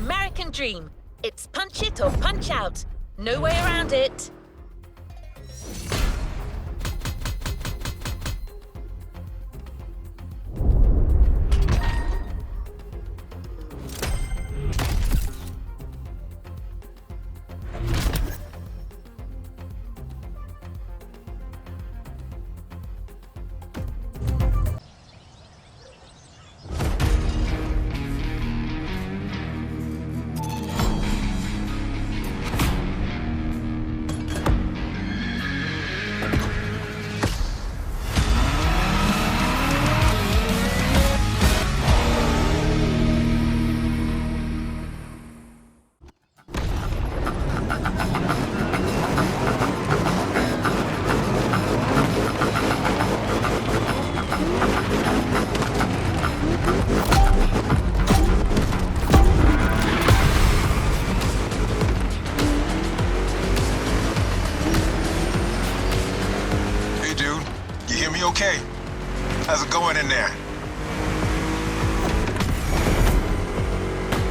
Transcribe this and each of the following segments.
American dream. It's punch it or punch out. No way around it. Okay. How's it going in there?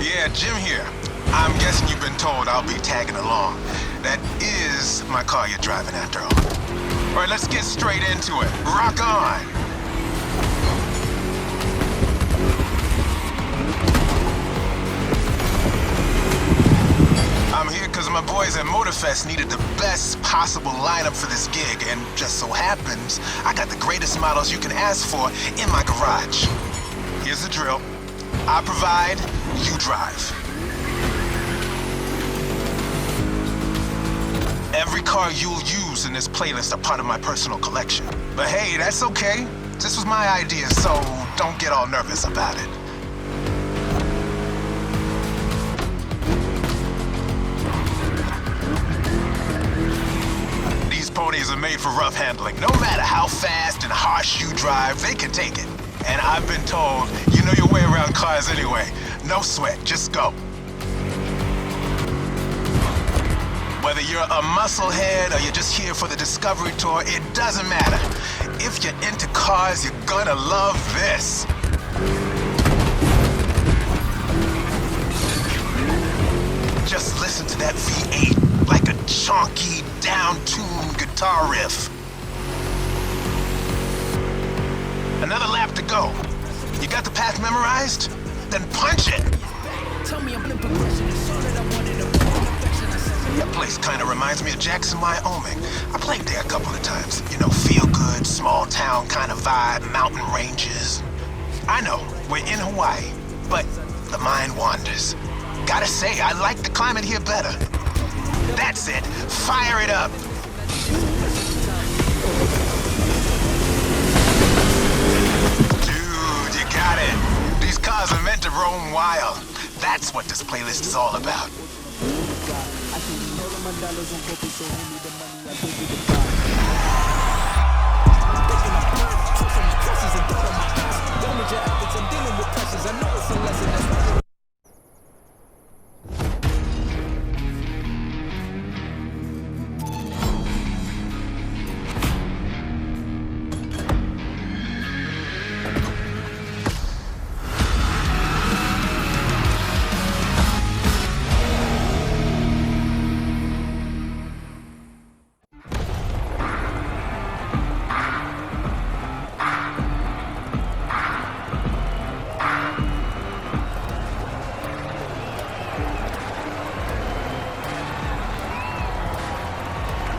Yeah, Jim here. I'm guessing you've been told I'll be tagging along. That is my car you're driving after all. All right, let's get straight into it. Rock on! I'm here because my boys at Motorfest needed the best possible lineup for this gig, and just so happens, I got the greatest models you can ask for in my garage. Here's the drill. I provide, you drive. Every car you'll use in this playlist are part of my personal collection. But hey, that's okay. This was my idea, so don't get all nervous about it. Ponies are made for rough handling. No matter how fast and harsh you drive, they can take it. And I've been told, you know your way around cars anyway. No sweat, just go. Whether you're a musclehead or you're just here for the Discovery Tour, it doesn't matter. If you're into cars, you're gonna love this. Just listen to that V8, like a chunky, down-tuned guitar riff. Another lap to go. You got the path memorized? Then punch it! That place kinda reminds me of Jackson, Wyoming. I played there a couple of times. You know, feel-good, small-town kind of vibe, mountain ranges. I know, we're in Hawaii, but the mind wanders. Gotta say, I like the climate here better. That's it. Fire it up. Dude, you got it. These cars are meant to roam wild. That's what this playlist is all about.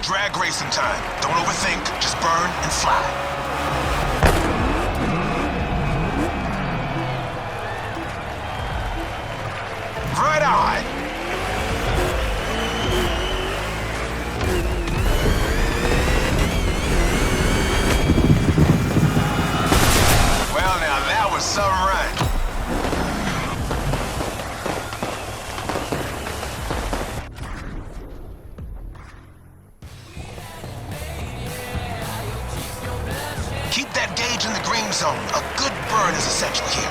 Drag racing time. Don't overthink, just burn and fly. Right on! Well now, that was some run. Keep that gauge in the green zone. A good burn is essential here.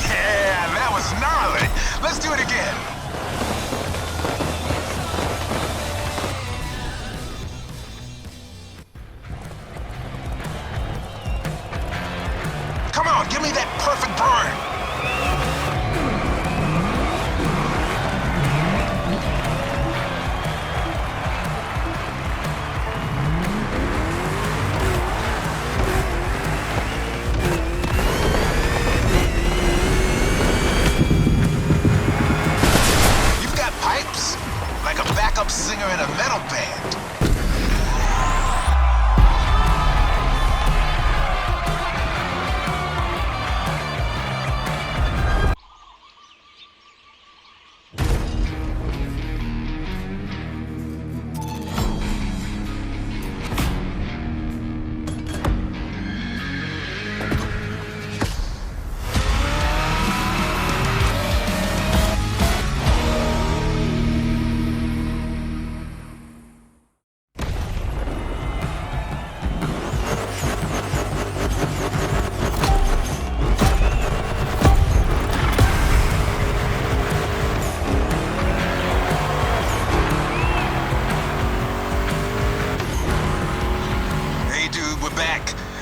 Yeah, that was on, give me that perfect burn. You've got pipes, like a backup singer in a metal band.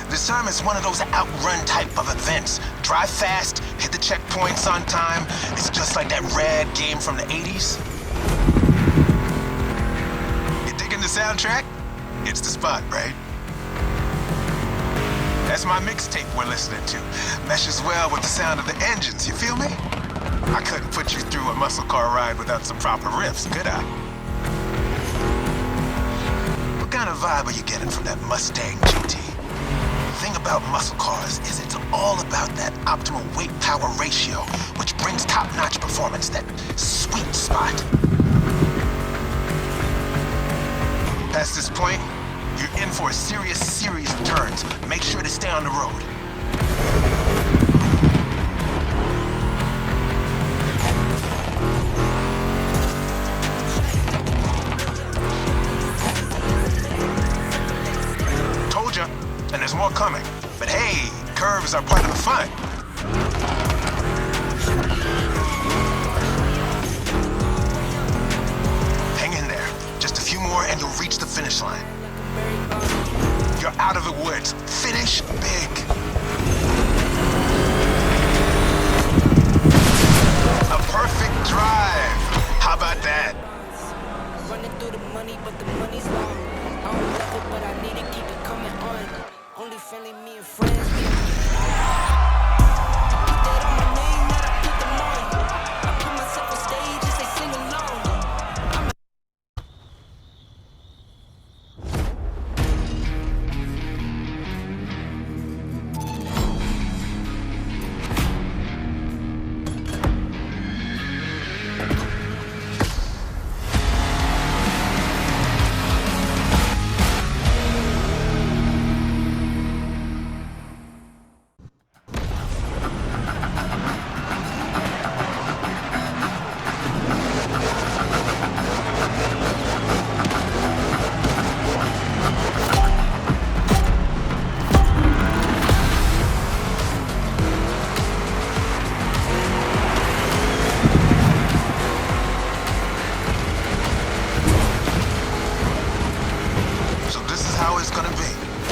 This time it's one of those outrun type of events. Drive fast, hit the checkpoints on time. It's just like that rad game from the 80s. You digging the soundtrack? It's the spot, right? That's my mixtape we're listening to. Meshes well with the sound of the engines, you feel me? I couldn't put you through a muscle car ride without some proper riffs, could I? What kind of vibe are you getting from that Mustang GT? The thing about muscle cars is it's all about that optimal weight-power ratio, which brings top-notch performance, that sweet spot. Past this point, you're in for a serious series of turns. Make sure to stay on the road. Told ya. And there's more coming. But hey, curves are part of the fun. Hang in there. Just a few more and you'll reach the finish line. You're out of the woods. Finish big. A perfect drive. How about that? Running through the money, but the money's long. I don't love it, but I need to keep it coming on. Only friendly me and friends. Dead on my name, that I put them on. I put myself on stage as they sing along.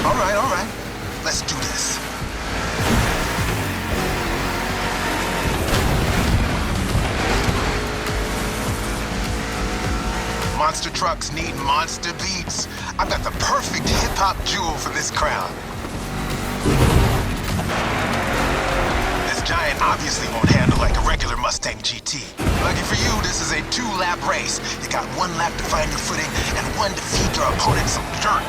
All right. Let's do this. Monster trucks need monster beats. I've got the perfect hip-hop jewel for this crowd. This giant obviously won't handle like a regular Mustang GT. Lucky for you, this is a 2-lap race. You got 1 lap to find your footing and 1 to feed your opponent some dirt.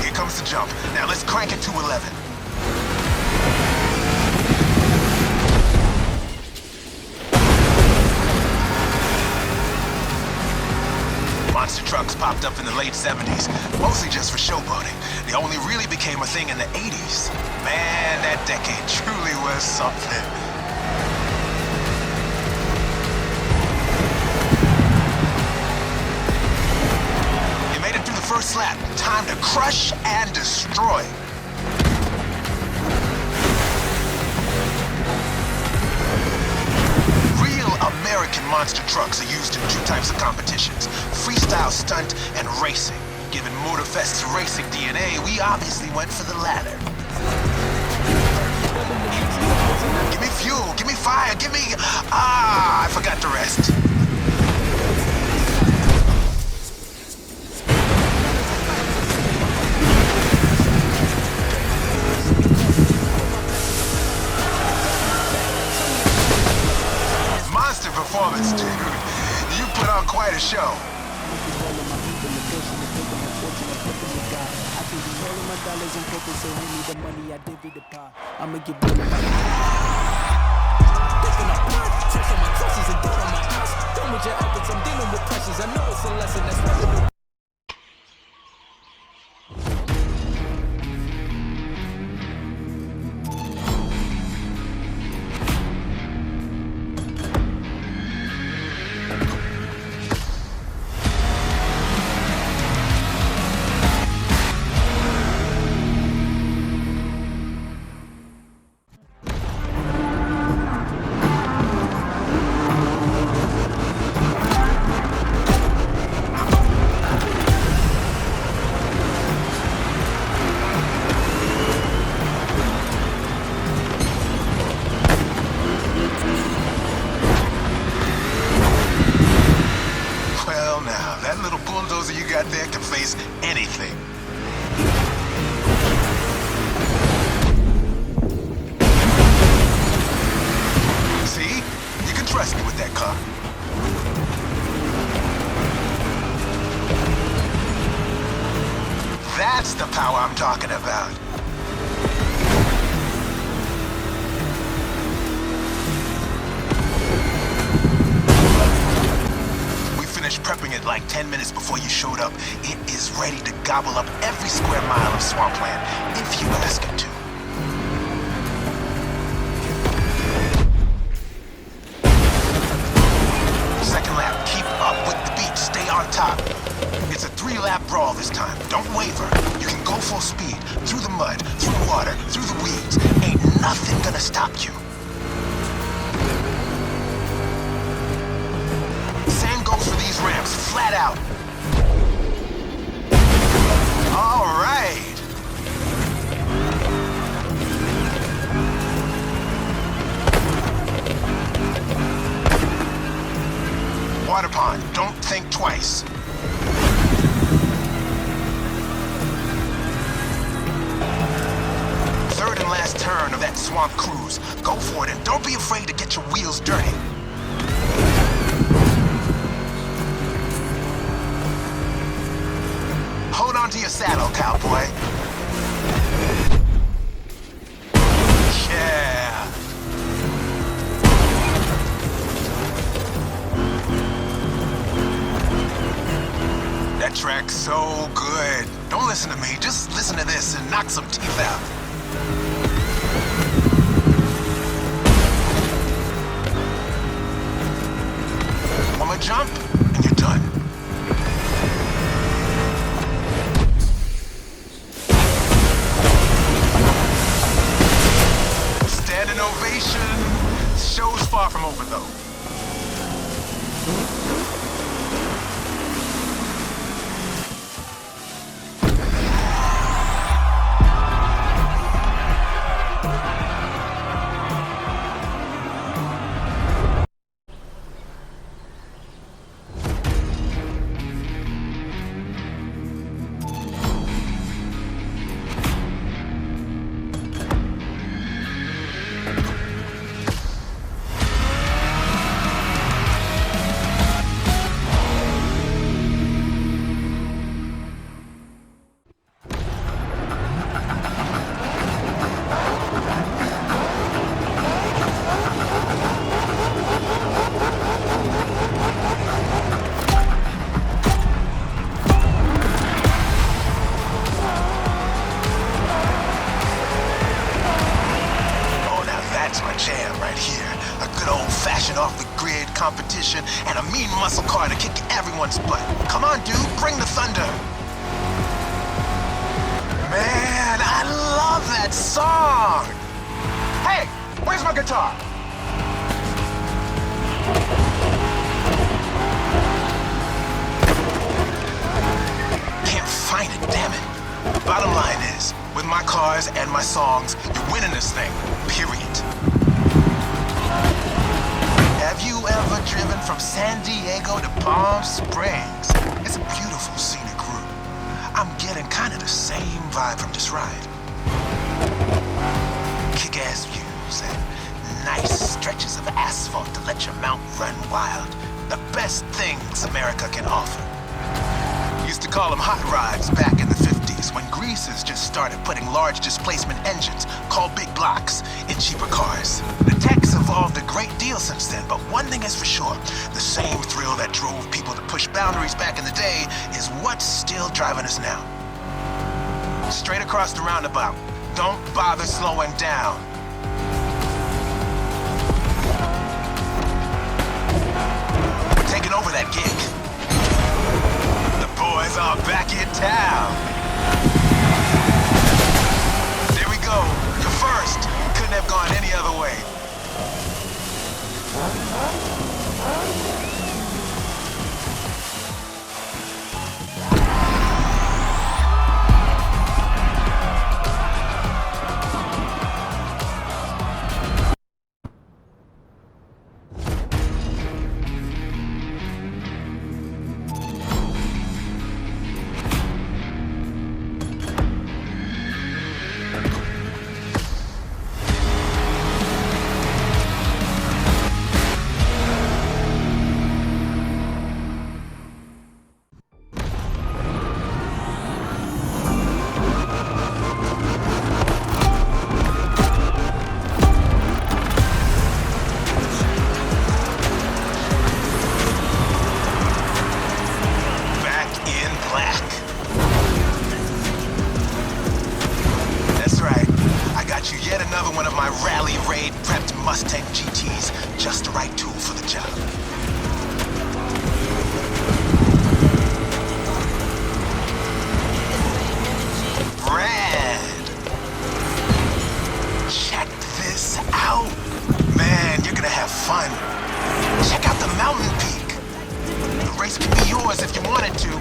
Here comes the jump. Now let's crank it to 11. Monster trucks popped up in the late 70s, mostly just for showboating. They only really became a thing in the 80s. Man, that decade truly was something. You made it through the first lap. Time to crush and destroy. Real American American monster trucks are used in two types of competitions: freestyle stunt and racing. Given Motorfest's racing DNA, we obviously went for the latter. Give me fuel, give me fire, give me... I forgot the rest. Monster performance, dude. You put on quite a show. I'ma get rid of my thinking I burn, touch on my crushes and down on my eyes. Done with your efforts, I'm dealing with pressures. I know it's a lesson that's relevant. There can face anything. See? You can trust me with that car. That's the power I'm talking about. Prepping it like 10 minutes before you showed up. It is ready to gobble up every square mile of swampland, if you ask it to. Second lap, keep up with the beat, stay on top. It's a 3-lap brawl this time, don't waver. You can go full speed, through the mud, through the water, through the weeds. Ain't nothing gonna stop you. For these ramps, flat out. All right. Water pond, don't think twice. Third and last turn of that swamp cruise. Go for it and don't be afraid to get your wheels dirty. Hold on to your saddle, cowboy. Yeah. That track's so good. Don't listen to me, just listen to this and knock some teeth out. One more jump, and you're done. Ovation. Show's far from over, though. off-the-grid competition and a mean muscle car to kick everyone's butt. Come on, dude, bring the thunder. Man, I love that song. Hey, where's my guitar? cars and my songs, you're winning this thing. Period. Have you ever driven from San Diego to Palm Springs? It's a beautiful scenic route. I'm getting kind of the same vibe from this ride. Kick-ass views and nice stretches of asphalt to let your mount run wild. The best things America can offer. Used to call them hot rods back in the 50s when greasers just started putting large displacement engines called big blocks in cheaper cars. The tech's evolved a great deal since then, but one thing is for sure, the same thrill that drove people to push boundaries back in the day is what's still driving us now. Straight across the roundabout. Don't bother slowing down. Taking over that gig. The boys are back in town. There we go. The first. Couldn't have gone any other way. Another one of my rally raid prepped Mustang GTs, just the right tool for the job. Rad! Check this out. Man, you're gonna have fun. Check out the mountain peak. The race could be yours if you wanted to.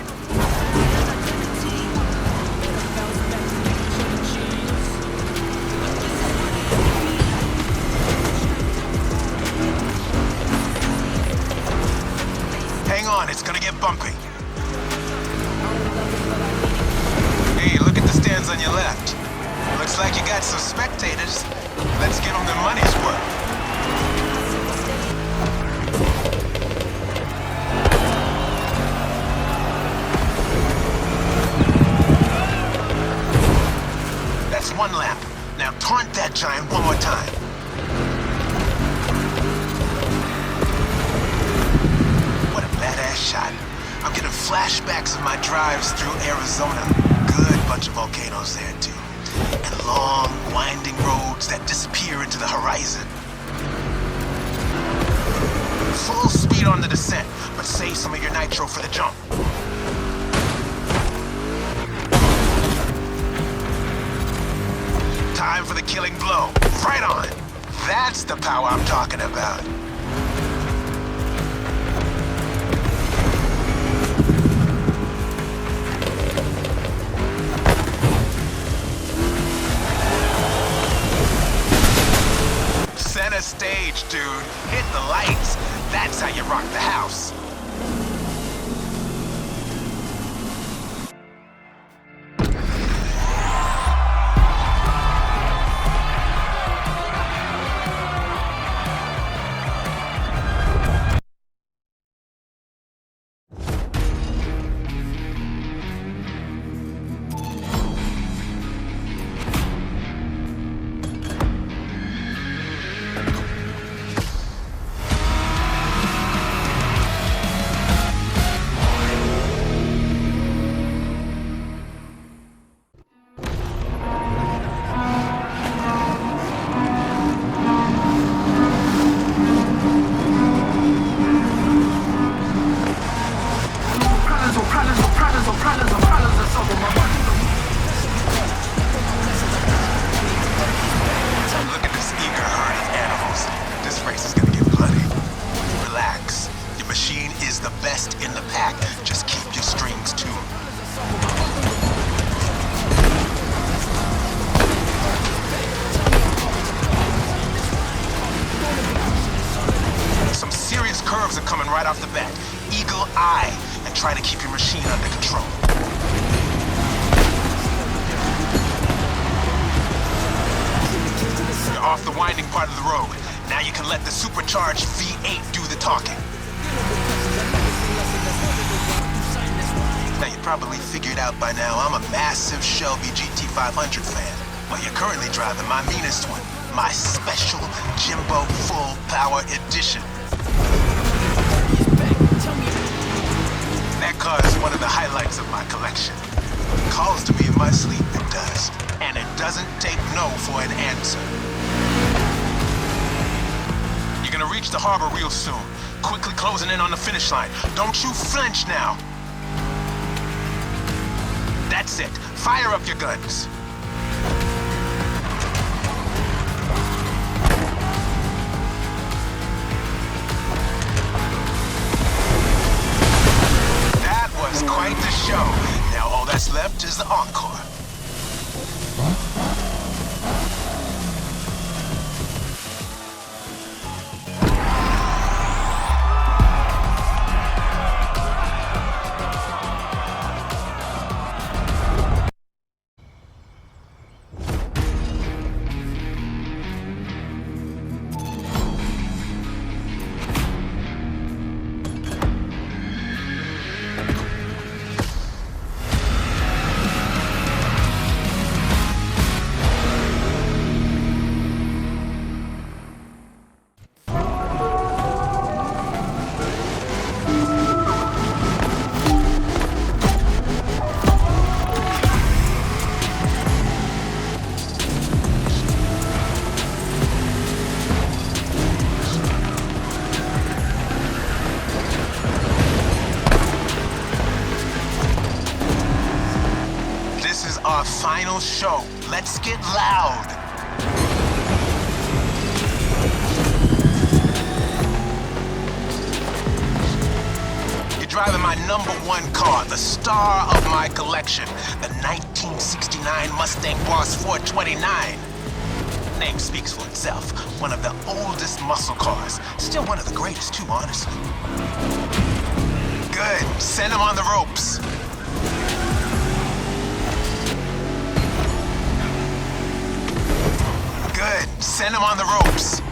Hang on, it's gonna get bumpy. Hey, look at the stands on your left. Looks like you got some spectators. Let's give them their money's worth. That's one lap. Now taunt that giant one more time. Badass shot. I'm getting flashbacks of my drives through Arizona. Good bunch of volcanoes there too. And long, winding roads that disappear into the horizon. Full speed on the descent, but save some of your nitro for the jump. Time for the killing blow. Right on. That's the power I'm talking about. Center stage, dude. Hit the lights. That's how you rock the house. curves are coming right off the bat. Eagle eye, and try to keep your machine under control. You're off the winding part of the road. Now you can let the supercharged V8 do the talking. Now you probably figured out by now I'm a massive Shelby GT500 fan. But you're currently driving my meanest one. My special Jimbo Full Power Edition. That car is one of the highlights of my collection. It calls to me in my sleep, it does. And it doesn't take no for an answer. You're gonna reach the harbor real soon. Quickly closing in on the finish line. Don't you flinch now. That's it. Fire up your guns. That was quite the show. Now all that's left is the encore. Our final show. Let's get loud. You're driving my #1 car, the star of my collection, the 1969 Mustang Boss 429. Name speaks for itself. One of the oldest muscle cars. Still one of the greatest too, honestly. Good. Send him on the ropes. Good. Send him on the ropes.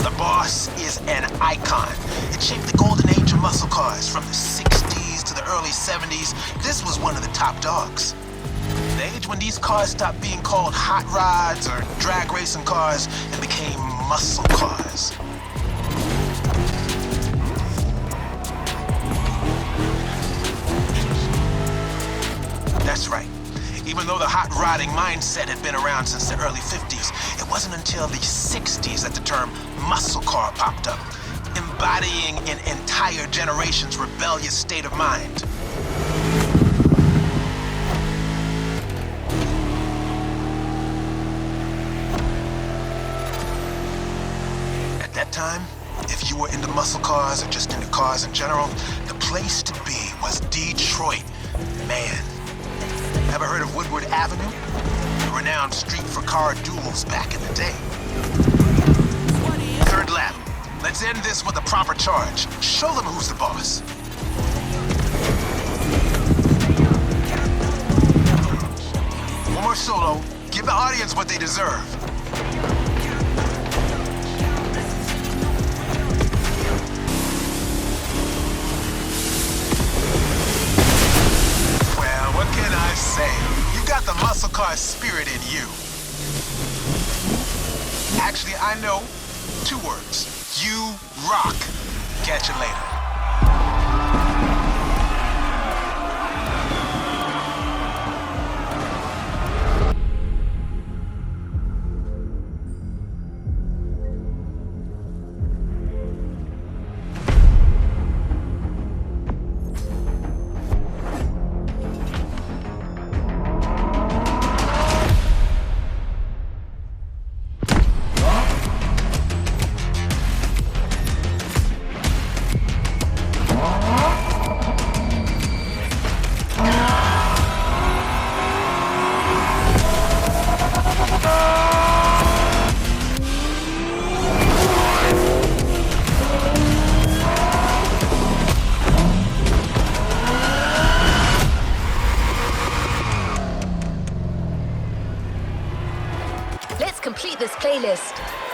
The Boss is an icon. It shaped the golden age of muscle cars from the 60s to the early 70s. This was one of the top dogs. The age when these cars stopped being called hot rods or drag racing cars and became muscle cars. That's right. Even though the hot rodding mindset had been around since the early 50s, it wasn't until the 60s that the term muscle car popped up, embodying an entire generation's rebellious state of mind. At that time, if you were into muscle cars or just into cars in general, the place to be was Detroit. Man. Ever heard of Woodward Avenue? A renowned street for car duels back in the day. Third lap. Let's end this with a proper charge. Show them who's the boss. One more solo. Give the audience what they deserve. What can I say? You got the muscle car spirit in you. Actually, I know 2 words. You rock. Catch you later. Motorfest.